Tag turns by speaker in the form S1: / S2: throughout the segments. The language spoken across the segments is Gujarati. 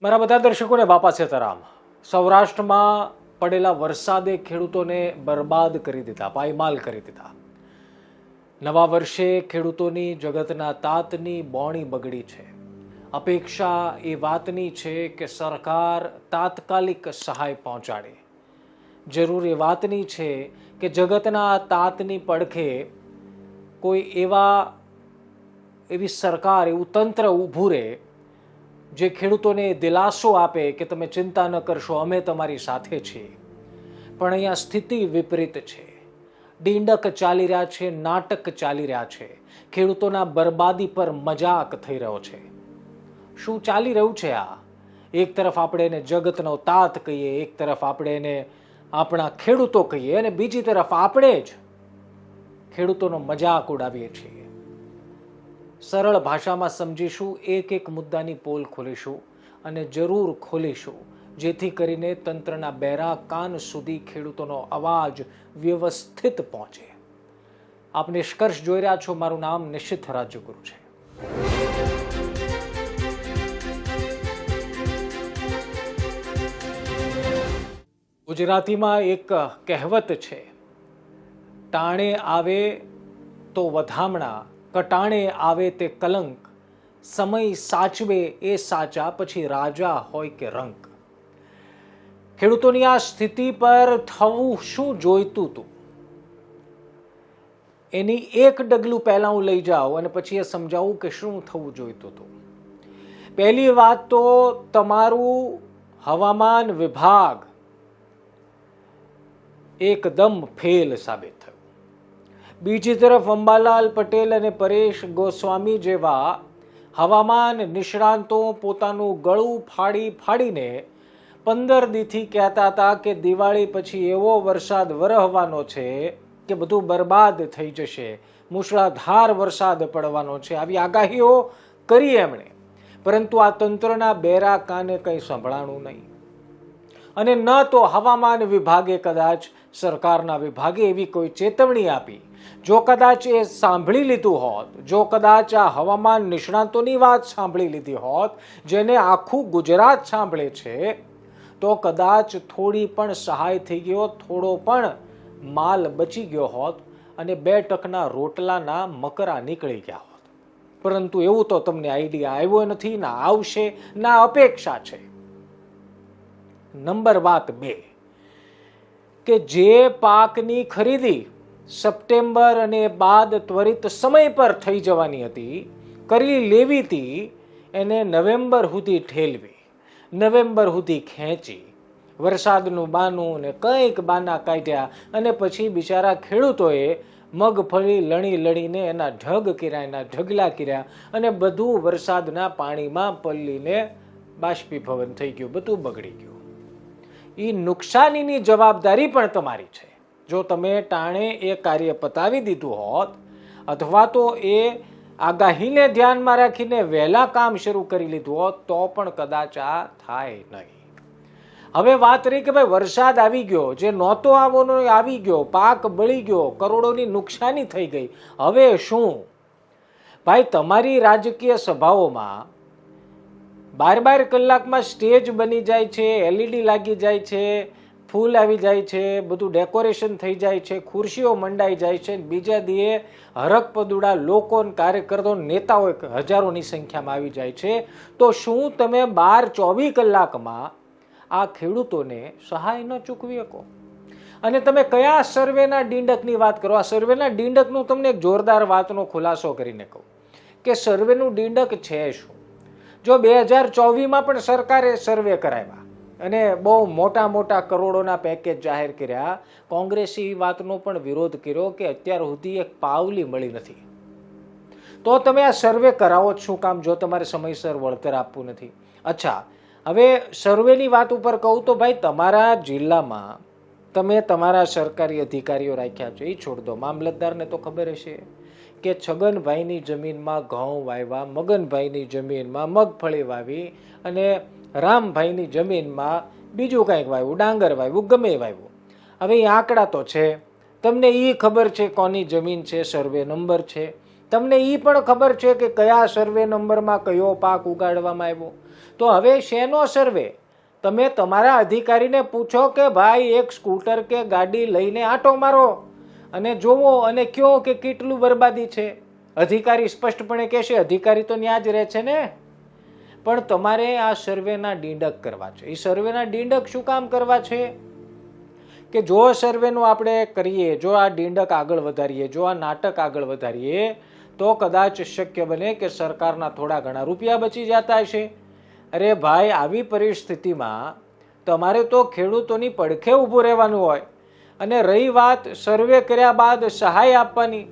S1: મારા બધા દર્શકોને બાપા સીતારામ. સૌરાષ્ટ્રમાં પડેલા વરસાદે ખેડૂતોને બરબાદ કરી દીધા, પાયમાલ કરી દીધા. નવા વર્ષે ખેડૂતોની જગતના તાતની બોણી બગડી છે. અપેક્ષા એ વાતની છે કે સરકાર તાત્કાલિક સહાય પહોંચાડે. જરૂર એ વાતની છે કે જગતના તાતની પડખે કોઈ એવી સરકાર, એવું તંત્ર ઊભું રહે જે ખેડૂતોને દિલાસો આપે કે તમે ચિંતા ન કરશો, અમે તમારી સાથે છીએ. પણ અહીંયા સ્થિતિ વિપરીત છે. ડીંડક ચાલી રહ્યા છે, નાટક ચાલી રહ્યા છે. ખેડૂતોના બરબાદી પર મજાક થઈ રહ્યો છે. શું ચાલી રહ્યું છે આ? એક તરફ આપણે એને જગતનો તાત કહીએ, એક તરફ આપણે એને આપણા ખેડૂતો કહીએ, અને બીજી તરફ આપણે જ ખેડૂતોનો મજાક ઉડાવીએ છીએ. સરળ ભાષામાં સમજીશું, એક એક મુદ્દાની પોલ ખોલીશું અને જરૂર ખોલીશું, જેથી કરીને તંત્રના બહેરા કાન સુધી ખેડૂતોનો અવાજ વ્યવસ્થિત પહોંચે. આપ નિષ્કર્ષ જોઈ રહ્યા છો. મારું નામ નિશ્ચિત રાજ્યગુરુ છે. ગુજરાતીમાં એક કહેવત છે, ટાણે આવે તો વધામણા, કટાણે આવે તે કલંક, સમય સાચવે એ સાચા, પછી રાજા હોય કે રંક. ખેડૂતોની આ સ્થિતિ પર થવું શું જોઈતું હતું એની એક ડગલું પહેલા હું લઈ જાઉં અને પછી એ સમજાવું કે શું થવું જોઈતું હતું. પહેલી વાત તો તમારું હવામાન વિભાગ એકદમ ફેલ સાબિત થયું. બીજી તરફ અંબાલાલ પટેલ અને પરેશ ગોસ્વામી જેવા હવામાન નિષ્ણાંતો પોતાનું ગળું ફાડીને 15 દીથી કહેતા હતા કે દિવાળી પછી એવો વરસાદ વરહવાનો છે કે બધું બરબાદ થઈ જશે, મુશળાધાર વરસાદ પડવાનો છે. આવી આગાહીઓ કરી એમણે, પરંતુ આ તંત્રના બેરા કાને કંઈ સંભળાણું નહીં. અને ન તો હવામાન વિભાગે કદાચ સરકારના વિભાગે એવી કોઈ ચેતવણી આપી. જો કદાચ એ સાંભળી લીધું હોત, જો કદાચ આ હવામાન નિષ્ણાતોની વાત સાંભળી લીધી હોત, જેને આખું ગુજરાત સાંભળે છે, તો કદાચ થોડી પણ સહાય થઈ ગયો, થોડો પણ માલ બચી ગયો હોત અને 2 ટકના રોટલાના મકરા નીકળી ગયા હોત. પરંતુ એવું તો તમને આઈડિયા આવ્યો નથી, ના આવશે, ના અપેક્ષા છે. નંબર વાત 2 કે જે પાકની ખરીદી સપ્ટેમ્બર અને બાદ ત્વરિત સમય પર થઈ જવાની હતી, કરી લેવી હતી, એને નવેમ્બર સુધી ઠેલવી, નવેમ્બર સુધી ખેંચી, વરસાદનું બાનું ને કંઈક બાના કાઢ્યા અને પછી બિચારા ખેડૂતોએ મગફળી લણીને એના ઢગ કર્યા, એના ઢગલા કર્યા અને બધું વરસાદના પાણીમાં પલ્લીને બાષ્પીભવન થઈ ગયું, બધું બગડી ગયું. એ નુકસાનીની જવાબદારી પણ તમારી છે. જો તમે ટાણે એ કાર્ય પતાવી દીધું હોત, અથવા તો એ આગાહીને ધ્યાનમાં રાખીને વહેલા કામ શરૂ કરી લીધું હોત, તો પણ કદાચ આ થાય નહીં. હવે વાત રહી કે ભાઈ વરસાદ આવી ગયો, જે નહોતો આવવાનો આવી ગયો, પાક બળી ગયો, કરોડોની નુકસાની થઈ ગઈ. હવે શું? ભાઈ તમારી રાજકીય સભાઓમાં 12 કલાકમાં સ્ટેજ બની જાય છે, LED લાગી જાય છે, ફૂલ આવી જાય છે, બધું ડેકોરેશન થઈ જાય છે, ખુરશીઓ મંડાઈ જાય છે, બીજા દીએ હરક પદુડા લોકો, કાર્યકર્તાઓ, નેતાઓ હજારોની સંખ્યામાં આવી જાય છે. તો શું તમે 12-24 કલાકમાં આ ખેડૂતોને સહાય ન ચૂકવી શકો? અને તમે કયા સર્વેના ડીંડકની વાત કરો? આ સર્વેના ડીંડકનું તમને એક જોરદાર વાતનો ખુલાસો કરીને કહું કે સર્વેનું ડીંડક છે શું. જો 2024માં પણ સરકારે સર્વે કરાવ્યા અને બહુ મોટા કરોડોના પેકેજ જાહેર કર્યા, કોંગ્રેસી વાતનો પણ વિરોધ કર્યો કે અત્યાર સુધી એક પાવલી મળી નથી, તો તમે આ સર્વે કરાવો જ શું કામ જો તમારે સમયસર વળતર આપવું નથી? અચ્છા, હવે સર્વેની વાત ઉપર કહું તો ભાઈ તમારા જિલ્લામાં તમે તમારા સરકારી અધિકારીઓ રાખ્યા છે, એ છોડ દો. મામલતદારને તો ખબર હશે કે છગનભાઈની જમીનમાં ઘઉં વાવ્યા, મગનભાઈની જમીનમાં મગફળી વાવી અને રામભાઈની જમીનમાં બીજું કંઈક વાવ્યું, ડાંગર વાવ્યું, ગમે વાવ્યું. હવે એ આંકડા તો છે, તમને એ ખબર છે કોની જમીન છે, સર્વે નંબર છે, તમને એ પણ ખબર છે કે કયા સર્વે નંબરમાં કયો પાક ઉગાડવામાં આવ્યો. તો તો હવે શેનો સર્વે? તમે તમારા અધિકારીને પૂછો કે ભાઈ એક સ્કૂટર કે ગાડી લઈને આંટો મારો અને જોવો અને કહો કે કેટલું બરબાદી છે. અધિકારી સ્પષ્ટપણે કહેશે, અધિકારી તો ત્યાં જ રહે છે ને. પણ તમારે આ સર્વેના ડીંડક કરવા છે. એ સર્વેના ડીંડક શું કામ કરવા છે? કે જો સર્વેનું આપણે કરીએ, જો આ ડીંડક આગળ વધારીએ, જો આ નાટક આગળ વધારીએ, તો કદાચ શક્ય બને કે સરકારના થોડા ઘણા રૂપિયા બચી જતા હશે. અરે ભાઈ, આવી પરિસ્થિતિમાં તમારે તો ખેડૂતોની પડખે ઊભું રહેવાનું હોય. અને રહી વાત સર્વે કર્યા બાદ સહાય આપવાની,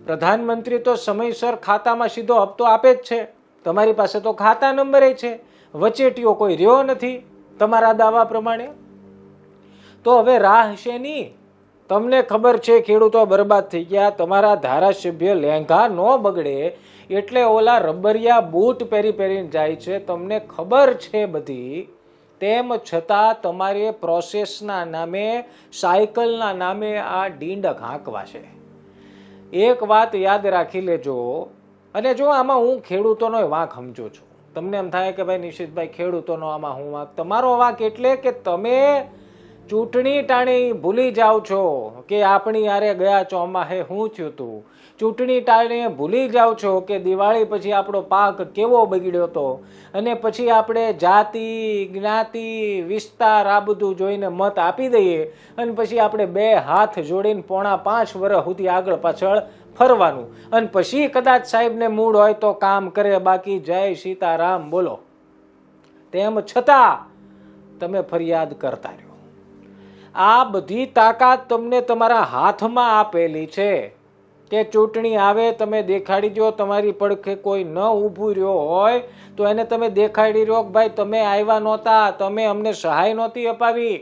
S1: પ્રધાનમંત્રી તો સમયસર ખાતામાં સીધો હપ્તો આપે જ છે. તમારી પાસે તો ખાતા નંબરે છે, વચેટીઓ કોઈ રહ્યો નથી તમારા દાવા પ્રમાણે. તો હવે રાહ શેની? તમને ખબર છે ખેડૂતો બરબાદ થઈ ગયા, તમારા ધારાસભ્ય લેંઘા ન બગડે એટલે ઓલા રબરિયા બૂટ પહેરીને જાય છે, તમને ખબર છે બધી. તેમ છતાં તમારે પ્રોસેસના નામે, સાયકલના નામે આ ડીંડક હાંકવા છે. એક વાત યાદ રાખી લેજો. અને જો આમાં હું ખેડૂતોનો વાંક સમજુ છું. તમને એમ થાય કે ભાઈ નિશિતભાઈ, ખેડૂતોનો આમાં હું વાંક? તમારો વાંક એટલે કે તમે ચૂંટણી ટાણી ભૂલી જાઓ છો કે આપણી યારે ગયા ચોમાહે શું થયું હતું. ચૂંટણી ટાણે ભૂલી જાઓ છો કે દિવાળી પછી આપણો પાક કેવો બગડ્યો હતો. અને પછી આપણે જાતિ, જ્ઞાતિ, વિસ્તાર આ બધું જોઈને મત આપી દઈએ અને પછી આપણે બે હાથ જોડીને 4.5 વર્ષ સુધી આગળ પાછળ ફરવાનું. અને પછી કદાચ સાહેબને મૂડ હોય તો કામ કરે, બાકી જય સીતારામ બોલો. તેમ છતાં તમે ફરિયાદ કરતા રહ્યો. આ બધી તાકાત તમને તમારા હાથમાં આપેલી છે કે ચૂંટણી આવે તમે દેખાડી દો. તમારી પડખે કોઈ ન ઊભું રહ્યો હોય તો એને તમે દેખાડી રહ્યો કે ભાઈ તમે આવ્યા નહોતા, તમે અમને સહાય નહોતી અપાવી,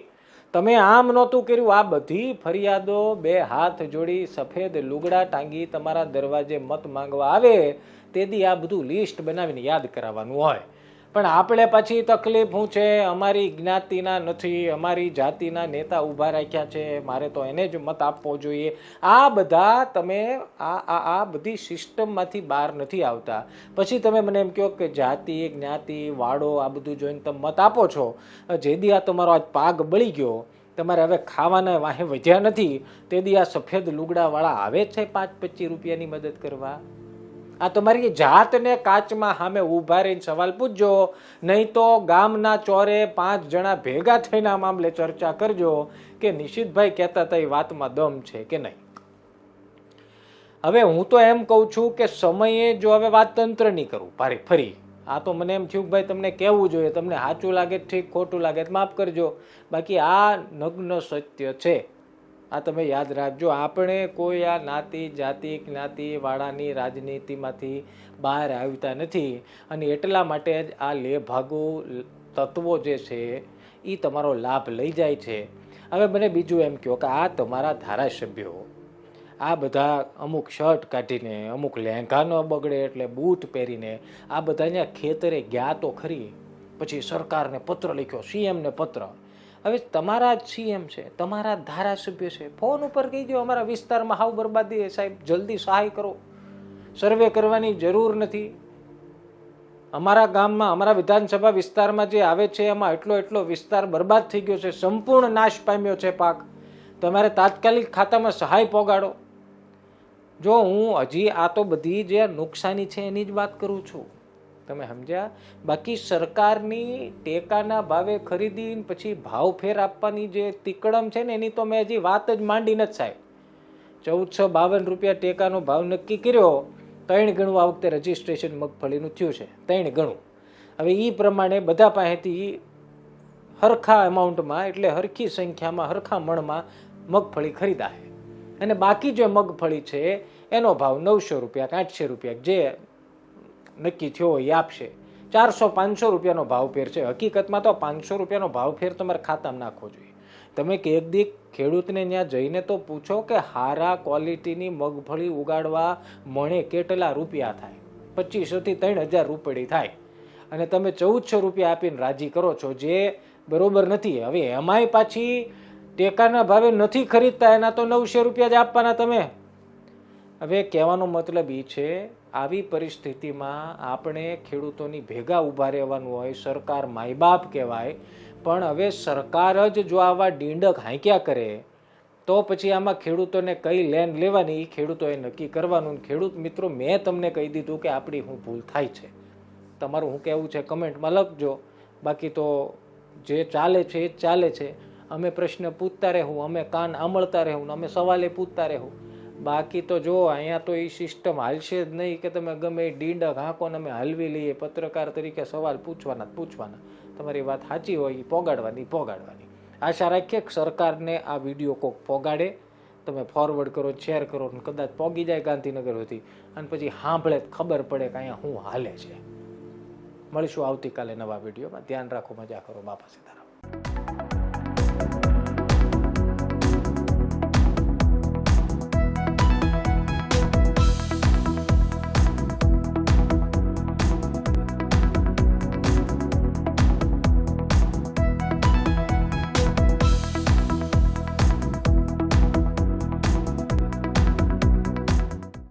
S1: તમે આમ નહોતું કર્યું. આ બધી ફરિયાદો બે હાથ જોડી સફેદ લુગડા ટાંગી તમારા દરવાજે મત માંગવા આવે તેથી આ બધું લિસ્ટ બનાવીને યાદ કરાવવાનું હોય. પણ આપણે પછી તકલીફ શું છે, અમારી જ્ઞાતિના નથી, અમારી જાતિના નેતા ઊભા રાખ્યા છે, મારે તો એને જ મત આપવો જોઈએ. આ બધા તમે આ બધી સિસ્ટમમાંથી બહાર નથી આવતા. પછી તમે મને એમ કહો કે જાતિ, જ્ઞાતિ, વાડો આ બધું જોઈને તમે મત આપો છો. જેદી આ તમારો આજ પાગ બળી ગયો, તમારે હવે ખાવાના વાહે વધ્યા નથી, તેદી આ સફેદ લુગડાવાળા આવે છે 5-25 રૂપિયાની મદદ કરવા. આ તમારી જાતને કાચમાં સામે ઊભા રહીને સવાલ પૂછજો. નહીં તો ગામના ચોરે 5 જણા ભેગા થઈને આ મામલે ચર્ચા કરજો કે નિશિતભાઈ કહેતા હતા એ વાતમાં દમ છે કે નહીં. હવે હું તો એમ કહું છું કે સમયે જો હવે વાત તંત્રની કરું ફરી, આ તો મને એમ થયું કે ભાઈ તમને કહેવું જોઈએ, તમને સાચું લાગે ઠીક, ખોટું લાગે માફ કરજો, બાકી આ નગ્ન સત્ય છે. આ તમે યાદ રાખજો. આપણે કોઈ આ નાતિ, જાતિ, જ્ઞાતિ વાળાની રાજનીતિમાંથી બહાર આવતા નથી અને એટલા માટે જ આ લેભાગુ તત્વો જે છે એ તમારો લાભ લઈ જાય છે. હવે મને બીજું એમ કહો કે આ તમારા ધારાસભ્યો આ બધા અમુક શર્ટ કાઢીને, અમુક લેંઘા ન બગડે એટલે બૂટ પહેરીને આ બધા અહીંયા ખેતરે ગયા તો ખરી, પછી સરકારને પત્ર લખ્યો, સીએમને પત્ર. હવે તમારા જ સીએમ છે, તમારા ધારાસભ્ય છે, ફોન ઉપર કહી દો અમારા વિસ્તારમાં હાવ બરબાદી સાહેબ, જલ્દી સહાય કરો, સર્વે કરવાની જરૂર નથી. અમારા ગામમાં, અમારા વિધાનસભા વિસ્તારમાં જે આવે છે એમાં એટલો વિસ્તાર બરબાદ થઈ ગયો છે, સંપૂર્ણ નાશ પામ્યો છે પાક, તમારે તાત્કાલિક ખાતામાં સહાય પહોંચાડો. જો હું હજી આ તો બધી જે નુકસાની છે એની જ વાત કરું છું, તમે સમજ્યા. બાકી સરકારની ટેકાના ભાવે ખરીદી પછી ભાવ ફેર આપવાની જે તિકડમ છે ને એની તો મેં હજી વાત જ માંડી નથી સાહેબ. 1452 રૂપિયા ટેકાનો ભાવ નક્કી કર્યો, 3 ગણું આ વખતે રજીસ્ટ્રેશન મગફળીનું થયું છે, 3 ગણું. હવે એ પ્રમાણે બધા પાસેથી હરખા એમાઉન્ટમાં એટલે હરખી સંખ્યામાં હરખા મણમાં મગફળી ખરીદાય અને બાકી જે મગફળી છે એનો ભાવ 900 રૂપિયા 800 રૂપિયા જે નક્કી થયો હોય એ આપશે. 400-500 રૂપિયાનો ભાવ ફેર છે. હકીકતમાં તો 500 રૂપિયાનો ભાવ ફેર તમારે ખાતામાં નાખવો જોઈએ. તમે એક દી ખેડૂતને ત્યાં જઈને તો પૂછો કે હારા ક્વોલિટીની મગફળી ઉગાડવા મણે કેટલા રૂપિયા થાય. 2500 થી 3000 રૂપિયા થાય અને તમે 1400 રૂપિયા આપીને રાજી કરો છો, જે બરોબર નથી. હવે એમાંય પાછી ટેકાના ભાવે નથી ખરીદતા, એના તો 900 રૂપિયા જ આપવાના તમે. હવે કહેવાનો મતલબ એ છે આવી પરિસ્થિતિમાં આપણે ખેડૂતોની ભેગા ઊભા રહેવાનું હોય. સરકાર માય બાપ કહેવાય, પણ હવે સરકાર જ જો આવા ડીંડક હાંક્યા કરે તો પછી આમાં ખેડૂતોને કઈ લેન લેવાની એ ખેડૂતોએ નક્કી કરવાનું. ખેડૂત મિત્રો, મેં તમને કહી દીધું કે આપણી શું ભૂલ થાય છે. તમારું શું કહેવું છે કમેન્ટમાં લખજો. બાકી તો જે ચાલે છે એ જ ચાલે છે. અમે પ્રશ્ન પૂછતા રહેવું, અમે કાન આંબળતા રહેવું, અમે સવાલે પૂછતા રહેવું. બાકી તો જો અહીંયા તો એ સિસ્ટમ હાલશે જ નહીં કે તમે ગમે એ ડીંડક હાંકો ને અમે હલવી લઈએ. પત્રકાર તરીકે સવાલ પૂછવાના જ પૂછવાના. તમારી વાત સાચી હોય એ પોગાડવાની. આશા રાખીએ કે સરકારને આ વિડીયો કોક પોગાડે. તમે ફોરવર્ડ કરો, શેર કરો, કદાચ પોગી જાય ગાંધીનગર સુધી અને પછી સાંભળે ખબર પડે કે અહીંયા શું હાલે છે. મળીશું આવતીકાલે નવા વિડીયોમાં. ધ્યાન રાખો, મજા કરો. બાપા સીતારામ.